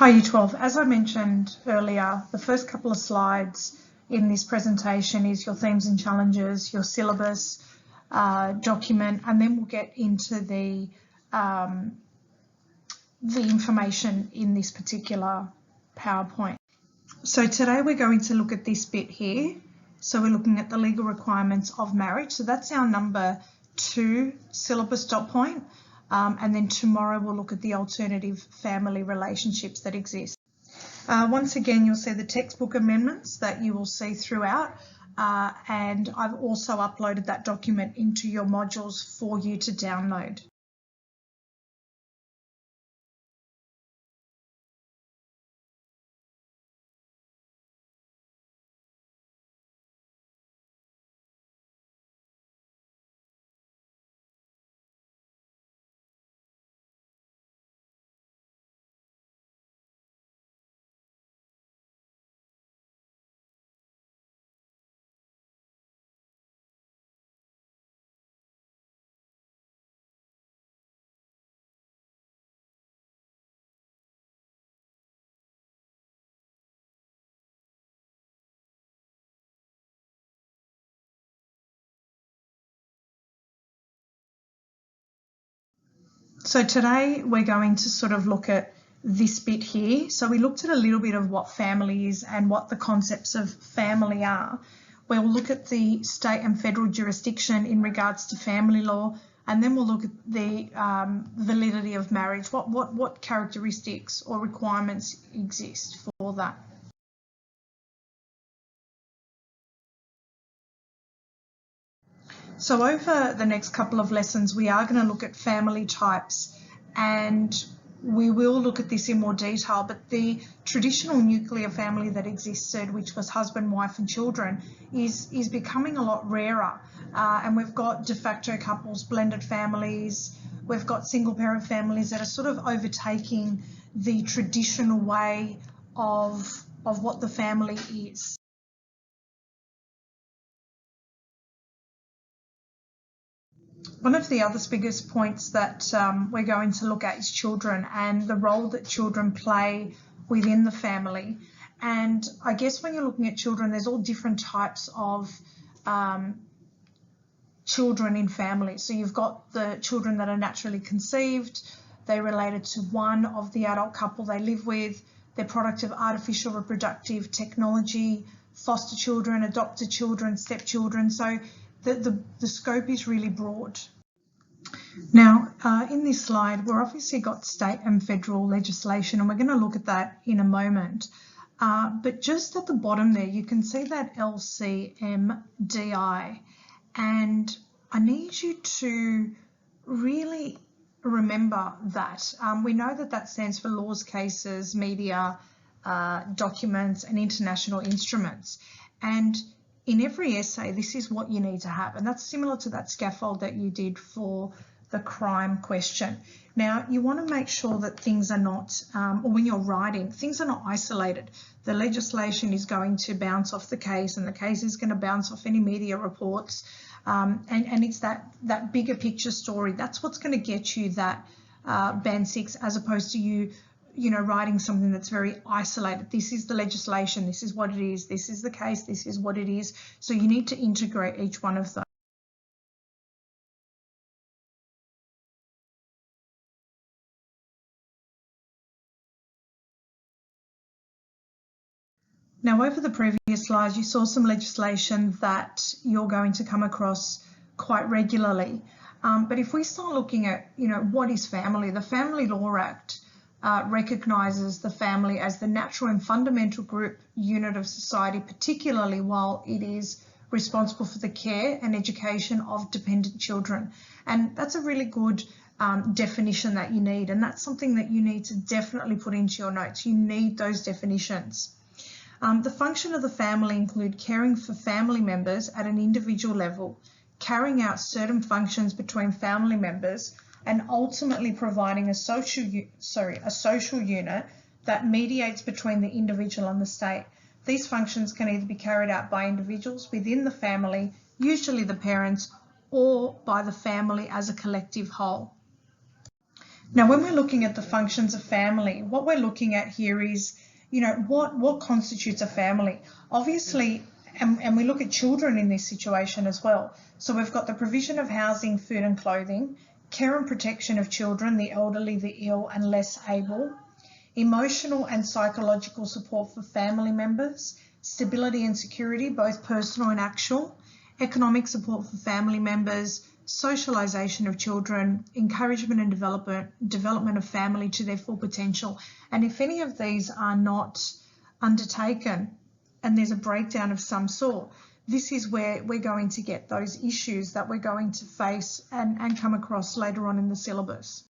Hi Year 12, as I mentioned earlier, the first couple of slides in this presentation is your themes and challenges, your syllabus document, and then we'll get into the information in this particular PowerPoint. So today we're going to look at this bit here. So we're looking at the legal requirements of marriage. So that's our number 2 syllabus dot point. And then tomorrow we'll look at the alternative family relationships that exist. Once again, you'll see the textbook amendments that you will see throughout. And I've also uploaded that document into your modules for you to download. So today we're going to sort of look at this bit here. So we looked at a little bit of what family is and what the concepts of family are. We'll look at the state and federal jurisdiction in regards to family law, and then we'll look at the validity of marriage. What characteristics or requirements exist for that? So over the next couple of lessons, we are going to look at family types, and we will look at this in more detail, but the traditional nuclear family that existed, which was husband, wife and children, is becoming a lot rarer. And we've got de facto couples, blended families, we've got single parent families that are sort of overtaking the traditional way of what the family is. One of the other biggest points that we're going to look at is children and the role that children play within the family. And I guess when you're looking at children, there's all different types of children in families. So you've got the children that are naturally conceived, they're related to one of the adult couple they live with, they're product of artificial reproductive technology, foster children, adopted children, stepchildren. So the scope is really broad. Now, in this slide, we've obviously got state and federal legislation, and we're going to look at that in a moment. But just at the bottom there, you can see that LCMDI, and I need you to really remember that. We know that that stands for laws, cases, media, documents, and international instruments. And in every essay, this is what you need to have, and that's similar to that scaffold that you did for the crime question. Now, you want to make sure that things are not, or when you're writing, things are not isolated. The legislation is going to bounce off the case, and the case is going to bounce off any media reports, and it's that bigger picture story. That's what's going to get you that band 6, as opposed to you writing something that's very isolated. This is the legislation, this is what it is, this is the case, this is what it is. So you need to integrate each one of those. Now, over the previous slides, you saw some legislation that you're going to come across quite regularly. But if we start looking at, what is family? The Family Law Act recognises the family as the natural and fundamental group unit of society, particularly while it is responsible for the care and education of dependent children. And that's a really good definition that you need, and that's something that you need to definitely put into your notes. You need those definitions. The function of the family include caring for family members at an individual level, carrying out certain functions between family members, and ultimately providing a social unit that mediates between the individual and the state. These functions can either be carried out by individuals within the family, usually the parents, or by the family as a collective whole. Now, when we're looking at the functions of family, what we're looking at here is, what constitutes a family? Obviously, and we look at children in this situation as well. So we've got the provision of housing, food and clothing, care and protection of children, the elderly, the ill and less able, emotional and psychological support for family members, stability and security, both personal and actual, economic support for family members, socialisation of children, encouragement and development of family to their full potential. And if any of these are not undertaken and there's a breakdown of some sort, this is where we're going to get those issues that we're going to face and come across later on in the syllabus.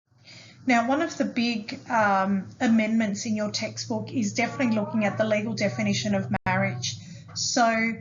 Now, one of the big amendments in your textbook is definitely looking at the legal definition of marriage. So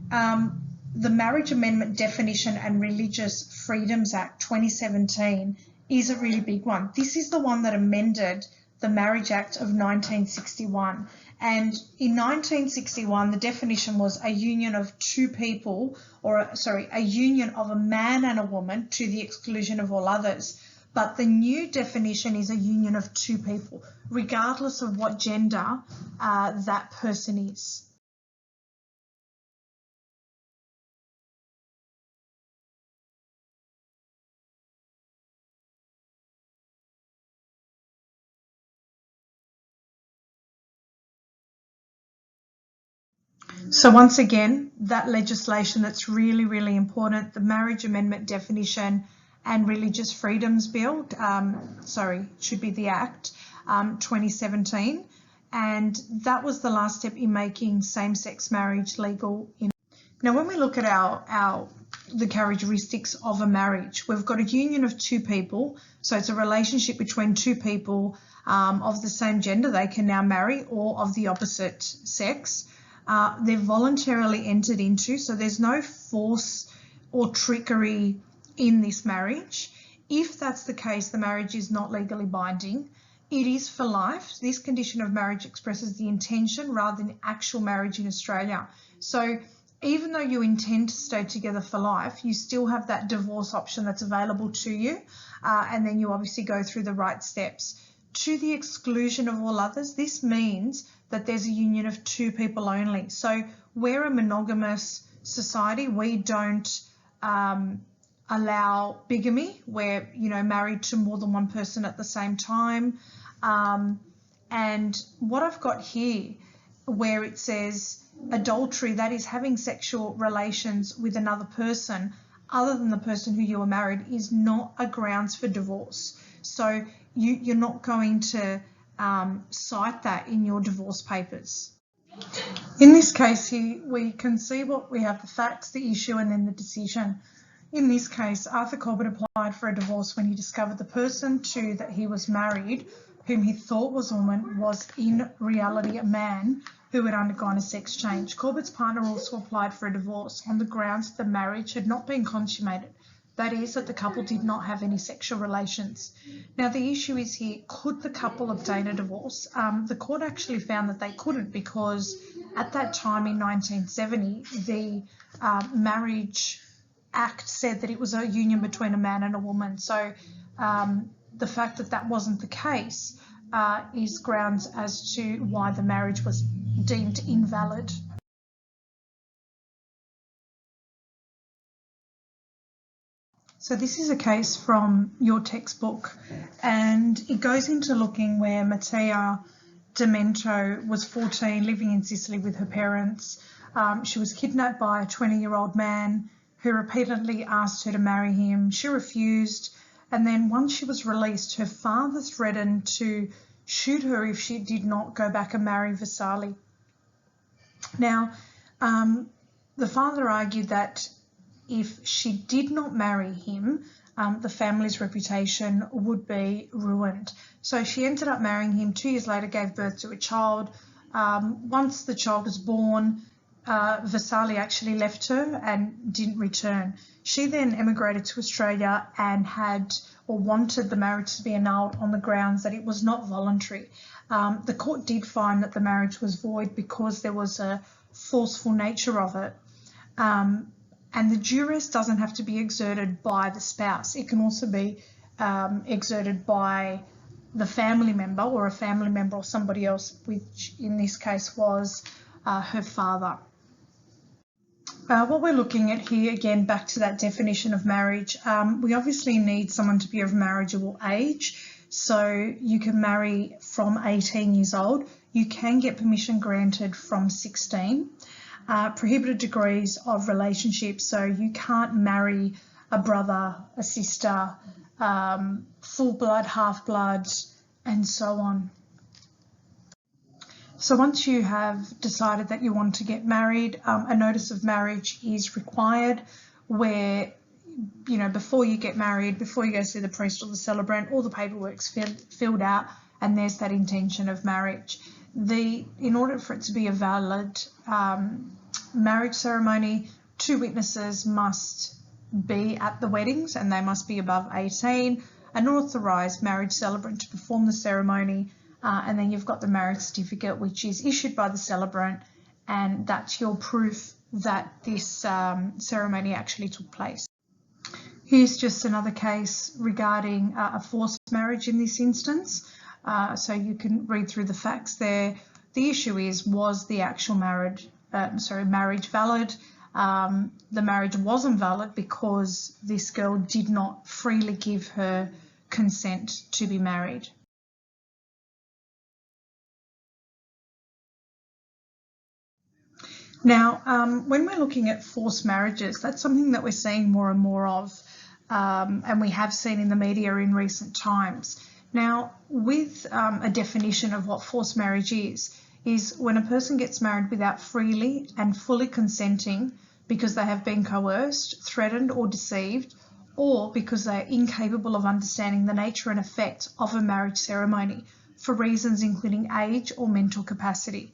the Marriage Amendment Definition and Religious Freedoms Act 2017 is a really big one. This is the one that amended the Marriage Act of 1961. And in 1961, the definition was a union of two people, a union of a man and a woman to the exclusion of all others. But the new definition is a union of two people, regardless of what gender that person is. So once again, that legislation that's really, really important, the Marriage Amendment Definition and Religious Freedoms Bill, should be the Act, 2017. And that was the last step in making same-sex marriage legal. Now, when we look at the characteristics of a marriage, we've got a union of two people. So it's a relationship between two people of the same gender. They can now marry, or of the opposite sex. They're voluntarily entered into, so there's no force or trickery in this marriage. If that's the case, the marriage is not legally binding. It is for life. This condition of marriage expresses the intention rather than actual marriage in Australia. So even though you intend to stay together for life, you still have that divorce option that's available to you, and then you obviously go through the right steps. To the exclusion of all others, this means that there's a union of two people only. So we're a monogamous society. We don't allow bigamy. We're, married to more than one person at the same time. And what I've got here, where it says adultery, that is having sexual relations with another person other than the person who you are married, is not a grounds for divorce. So you're not going to cite that in your divorce papers. In this case here, we can see what we have: the facts, the issue, and then the decision. In this case, Arthur Corbett applied for a divorce when he discovered the person to that he was married, whom he thought was a woman, was in reality a man who had undergone a sex change. Corbett's partner also applied for a divorce on the grounds that the marriage had not been consummated. That is, that the couple did not have any sexual relations. Now, the issue is here, could the couple obtain a divorce? The court actually found that they couldn't, because at that time in 1970, the Marriage Act said that it was a union between a man and a woman. So the fact that that wasn't the case is grounds as to why the marriage was deemed invalid. So this is a case from your textbook, and it goes into looking where Mattia Demento was 14, living in Sicily with her parents. She was kidnapped by a 20-year-old man who repeatedly asked her to marry him. She refused, and then once she was released, her father threatened to shoot her if she did not go back and marry Vasali. Now, the father argued that if she did not marry him, the family's reputation would be ruined. So she ended up marrying him. 2 years later, gave birth to a child. Once the child was born, Vasali actually left her and didn't return. She then emigrated to Australia and wanted the marriage to be annulled on the grounds that it was not voluntary. The court did find that the marriage was void because there was a forceful nature of it. And the duress doesn't have to be exerted by the spouse. It can also be exerted by the family member or a family member or somebody else, which in this case was her father. What we're looking at here, again, back to that definition of marriage, we obviously need someone to be of marriageable age. So you can marry from 18 years old. You can get permission granted from 16. Prohibited degrees of relationship, so you can't marry a brother, a sister, full blood, half blood, and so on. So once you have decided that you want to get married, a notice of marriage is required where, you know, before you get married, before you go see the priest or the celebrant, all the paperwork's filled out and there's that intention of marriage. In order for it to be a valid marriage ceremony, 2 witnesses must be at the weddings and they must be above 18, an authorised marriage celebrant to perform the ceremony, and then you've got the marriage certificate, which is issued by the celebrant, and that's your proof that this ceremony actually took place. Here's just another case regarding a forced marriage in this instance. So you can read through the facts there. The issue is, was the actual marriage valid? The marriage wasn't valid because this girl did not freely give her consent to be married. Now, when we're looking at forced marriages, that's something that we're seeing more and more of, and we have seen in the media in recent times. Now, with a definition of what forced marriage is when a person gets married without freely and fully consenting because they have been coerced, threatened or deceived, or because they are incapable of understanding the nature and effect of a marriage ceremony for reasons including age or mental capacity.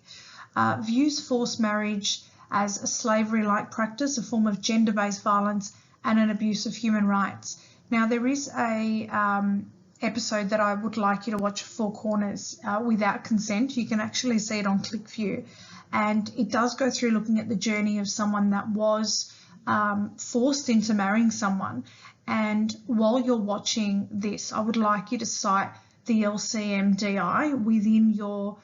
Views forced marriage as a slavery-like practice, a form of gender-based violence and an abuse of human rights. Now, there is a episode that I would like you to watch, Four Corners, without consent. You can actually see it on ClickView, and it does go through looking at the journey of someone that was forced into marrying someone. And while you're watching this, I would like you to cite the LCMDI within your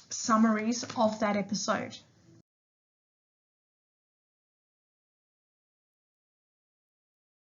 summaries of that episode.